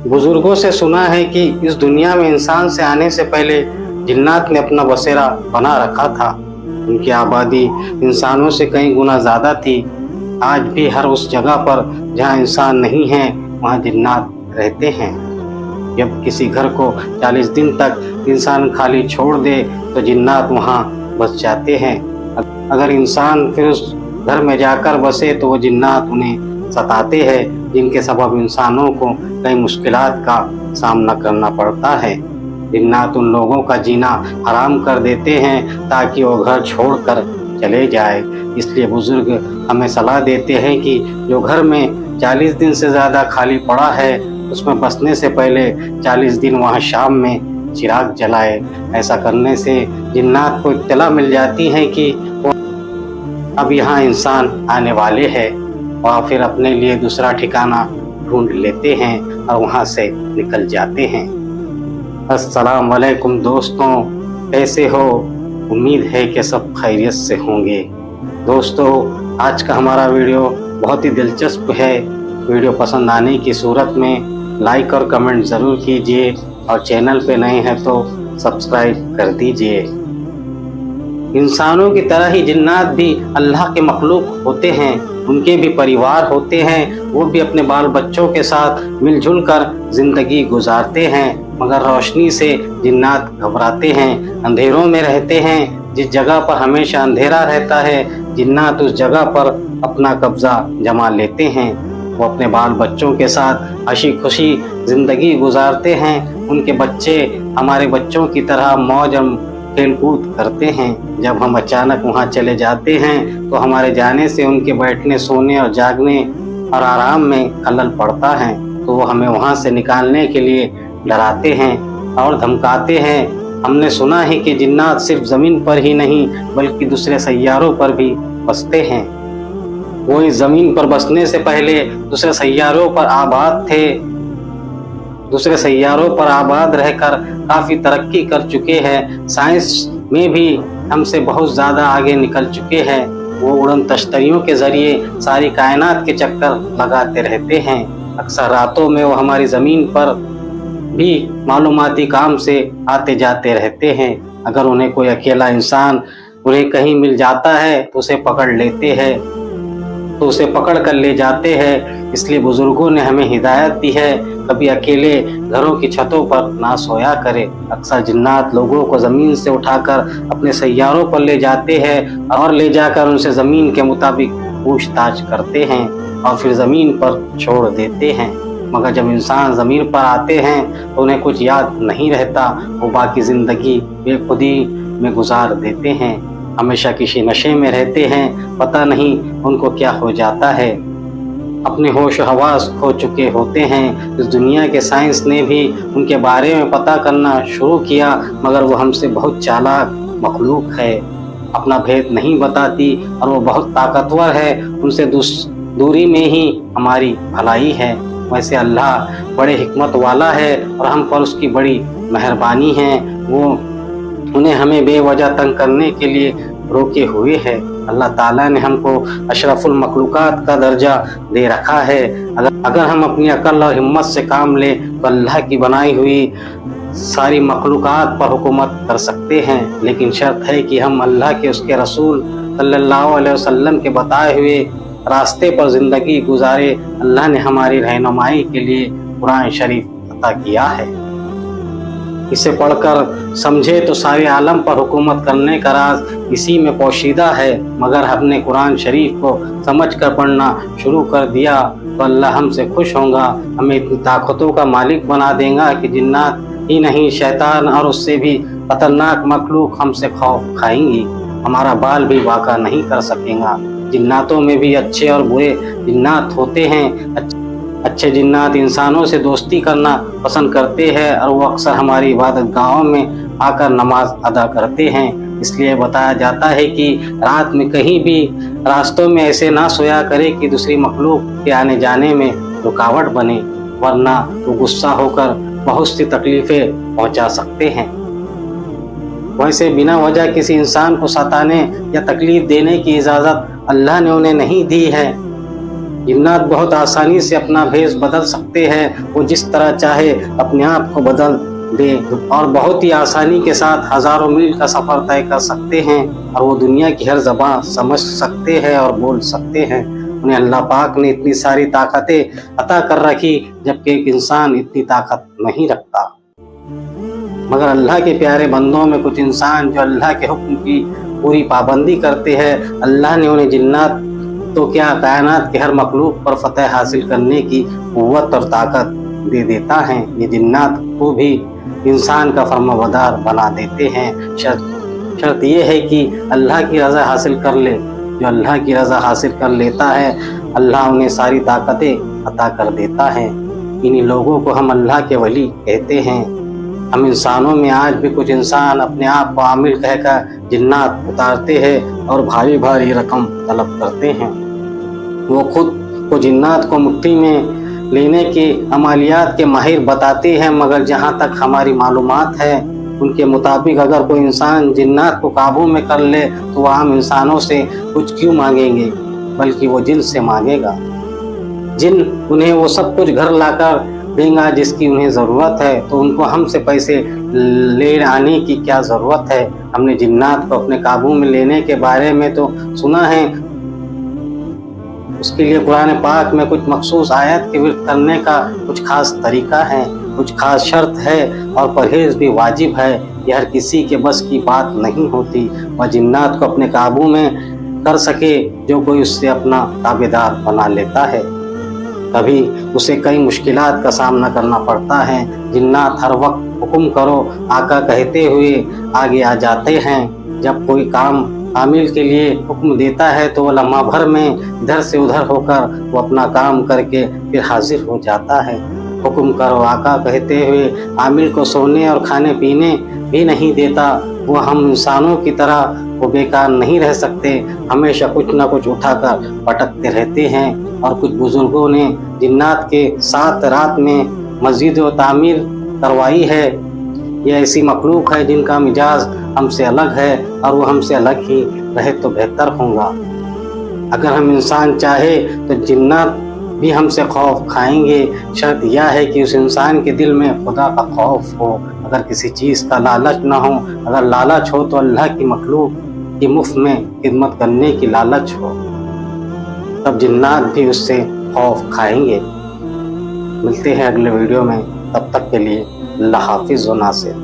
बुजुर्गों से सुना है कि इस दुनिया में इंसान से आने से पहले जिन्नात ने अपना बसेरा बना रखा था। उनकी आबादी इंसानों से कई गुना ज़्यादा थी। आज भी हर उस जगह पर जहाँ इंसान नहीं है वहाँ जिन्नात रहते हैं। जब किसी घर को 40 दिन तक इंसान खाली छोड़ दे तो जिन्नात वहाँ बस जाते हैं। अगर इंसान फिर उस घर में जाकर बसे तो वो जिन्नात उन्हें सताते हैं, जिनके सबब इंसानों को कई मुश्किलात का सामना करना पड़ता है। जिन्नात उन लोगों का जीना हराम कर देते हैं ताकि वो घर छोड़कर चले जाए। इसलिए बुजुर्ग हमें सलाह देते हैं कि जो घर में 40 दिन से ज़्यादा खाली पड़ा है उसमें बसने से पहले 40 दिन वहाँ शाम में चिराग जलाए। ऐसा करने से जिन्नात को इत्तला मिल जाती है कि अब यहाँ इंसान आने वाले हैं और फिर अपने लिए दूसरा ठिकाना ढूंढ लेते हैं और वहाँ से निकल जाते हैं। अस्सलाम वालेकुम दोस्तों, कैसे हो? उम्मीद है कि सब खैरियत से होंगे। दोस्तों, आज का हमारा वीडियो बहुत ही दिलचस्प है। वीडियो पसंद आने की सूरत में लाइक और कमेंट ज़रूर कीजिए और चैनल पे नए हैं तो सब्सक्राइब कर दीजिए। इंसानों की तरह ही जिन्नात भी अल्लाह के मखलूक होते हैं। उनके भी परिवार होते हैं। वो भी अपने बाल बच्चों के साथ मिलजुल कर ज़िंदगी गुजारते हैं, मगर रोशनी से जिन्नात घबराते हैं, अंधेरों में रहते हैं। जिस जगह पर हमेशा अंधेरा रहता है जिन्नात उस जगह पर अपना कब्ज़ा जमा लेते हैं। वो अपने बाल बच्चों के साथ हंसी खुशी ज़िंदगी गुजारते हैं। उनके बच्चे हमारे बच्चों की तरह मौज और खेल कूद करते हैं। जब हम अचानक वहाँ चले जाते हैं तो हमारे जाने से उनके बैठने, सोने और जागने और आराम में खलल पड़ता है। तो वो हमें वहाँ से निकालने के लिए डराते हैं और धमकाते हैं। हमने सुना है कि जिन्नात सिर्फ ज़मीन पर ही नहीं बल्कि दूसरे सैयारों पर भी बसते हैं। वो इस ज़मीन पर बसने से पहले दूसरे सैयारों पर आबाद थे। दूसरे सैयारों पर आबाद रहकर काफ़ी तरक्की कर चुके हैं। साइंस में भी हमसे बहुत ज़्यादा आगे निकल चुके हैं। वो उड़न तश्तरियों के ज़रिए सारी कायनात के चक्कर लगाते रहते हैं। अक्सर रातों में वो हमारी ज़मीन पर भी मालूमाती काम से आते जाते रहते हैं। अगर उन्हें कोई अकेला इंसान उन्हें कहीं मिल जाता है तो उसे पकड़ लेते हैं, तो उसे पकड़ कर ले जाते हैं। इसलिए बुजुर्गों ने हमें हिदायत दी है, कभी अकेले घरों की छतों पर ना सोया करे। अक्सर जिन्नात लोगों को ज़मीन से उठाकर अपने सैयारों पर ले जाते हैं और ले जाकर उनसे ज़मीन के मुताबिक पूछताछ करते हैं और फिर ज़मीन पर छोड़ देते हैं। मगर जब इंसान ज़मीन पर आते हैं तो उन्हें कुछ याद नहीं रहता। वो बाकी ज़िंदगी बेखुदी में गुजार देते हैं, हमेशा किसी नशे में रहते हैं। पता नहीं उनको क्या हो जाता है, अपने होश हवास खो चुके होते हैं। इस दुनिया के साइंस ने भी उनके बारे में पता करना शुरू किया, मगर वो हमसे बहुत चालाक मखलूक है, अपना भेद नहीं बताती और वो बहुत ताकतवर है। उनसे दूरी में ही हमारी भलाई है। वैसे अल्लाह बड़े हिकमत वाला है और हम पर उसकी बड़ी मेहरबानी है। वो उन्हें हमें बेवजह तंग करने के लिए रोके हुए है। अल्लाह ताला ने हमको अशरफुल मखलूकात का दर्जा दे रखा है। अगर हम अपनी अकल और हिम्मत से काम लें तो अल्लाह की बनाई हुई सारी मखलूकात पर हुकूमत कर सकते हैं। लेकिन शर्त है कि हम अल्लाह के उसके रसूल सल्लल्लाहु अलैहि वसल्लम के बताए हुए रास्ते पर ज़िंदगी गुजारे। अल्लाह ने हमारी रहनुमाई के लिए कुरान शरीफ अता किया है। इसे पढ़कर समझे तो सारे आलम पर हुकूमत करने का राज इसी में पोशीदा है। मगर हमने कुरान शरीफ को समझ कर पढ़ना शुरू कर दिया तो अल्लाह हमसे खुश होगा, हमें इतनी ताकतों का मालिक बना देगा कि जिन्नात ही नहीं शैतान और उससे भी खतरनाक मखलूक हमसे खौफ खाएंगी। हमारा बाल भी वाक़ा नहीं कर सकेगा। जिन्नातों में भी अच्छे और बुरे जिन्नात होते हैं। अच्छे जिन्नात इंसानों से दोस्ती करना पसंद करते हैं और वो अक्सर हमारी इबादत गाहों में आकर नमाज अदा करते हैं। इसलिए बताया जाता है कि रात में कहीं भी रास्तों में ऐसे ना सोया करे कि दूसरी मखलूक के आने जाने में रुकावट बने, वरना वो गुस्सा होकर बहुत सी तकलीफ़ें पहुंचा सकते हैं। वैसे बिना वजह किसी इंसान को सताने या तकलीफ़ देने की इजाज़त अल्लाह ने उन्हें नहीं दी है। जिन्नात बहुत आसानी से अपना भेष बदल सकते हैं, वो जिस तरह चाहे अपने आप को बदल दे और बहुत ही आसानी के साथ हजारों मील का सफर तय कर सकते हैं और वो दुनिया की हर ज़बान समझ सकते हैं और बोल सकते हैं। उन्हें अल्लाह पाक ने इतनी सारी ताकतें अता कर रखी, जबकि एक इंसान इतनी ताकत नहीं रखता। मगर अल्लाह के प्यारे बंदों में कुछ इंसान जो अल्लाह के हुक्म की पूरी पाबंदी करते हैं, अल्लाह ने उन्हें जिन्नात तो क्या कायनात के हर मखलूक पर फतह हासिल करने की कुव्वत और ताकत दे देता है। ये जिन्नात को भी इंसान का फर्माबरदार बना देते हैं। शर्त ये है कि अल्लाह की रज़ा हासिल कर ले। जो अल्लाह की रज़ा हासिल कर लेता है, अल्लाह उन्हें सारी ताकतें अता कर देता है। इन्हीं लोगों को हम अल्लाह के वली कहते हैं। हम इंसानों में आज भी कुछ इंसान अपने आप को आमिल कहकर जिन्नात उतारते हैं और भारी भारी रकम तलब करते हैं। वो खुद को जिन्नात को मुट्ठी में लेने के अमलियात के माहिर बताते हैं, मगर जहाँ तक हमारी मालूमात है उनके मुताबिक अगर कोई इंसान जिन्नात को काबू में कर ले तो वह आम इंसानों से कुछ क्यों मांगेंगे, बल्कि वो जिन से मांगेगा। जिन उन्हें वो सब कुछ घर लाकर देगा जिसकी उन्हें ज़रूरत है, तो उनको हमसे पैसे ले आने की क्या ज़रूरत है। हमने जिन्नात को अपने काबू में लेने के बारे में तो सुना है, उसके लिए कुरान पाक में कुछ मखसूस आयत के विरुद्ध करने का कुछ खास तरीका है, कुछ खास शर्त है और परहेज भी वाजिब है। यह हर किसी के बस की बात नहीं होती। वह जिन्नात को अपने काबू में कर सके जो कोई उससे अपना ताबेदार बना लेता है। कभी उसे कई मुश्किलात का सामना करना पड़ता है। जिन्नात हर वक्त हुक्म करो आका कहते हुए आगे आ जाते हैं। जब कोई काम आमिल के लिए हुक्म देता है तो वह लम्हा भर में इधर से उधर होकर वो अपना काम करके फिर हाजिर हो जाता है। हुक्म करो आका कहते हुए आमिल को सोने और खाने पीने भी नहीं देता। वो हम इंसानों की तरह वो बेकार नहीं रह सकते, हमेशा कुछ ना कुछ उठाकर पटकते रहते हैं। और कुछ बुजुर्गों ने जिन्नात के साथ रात में मस्जिद व तामीर करवाई है। ये ऐसी मखलूक है जिनका मिजाज हमसे अलग है और वो हमसे अलग ही रहे तो बेहतर होगा। अगर हम इंसान चाहे तो जिन्नात भी हमसे खौफ खाएंगे। शर्त यह है कि उस इंसान के दिल में खुदा का खौफ हो। अगर किसी चीज़ का लालच ना हो, अगर लालच हो तो अल्लाह की मखलूक की मुफ्त में खिदमत करने की लालच हो, तब जिन्नात भी उससे खौफ खाएंगे। मिलते हैं अगले वीडियो में, तब तक के लिए अल्लाह हाफिज़ व नासिर।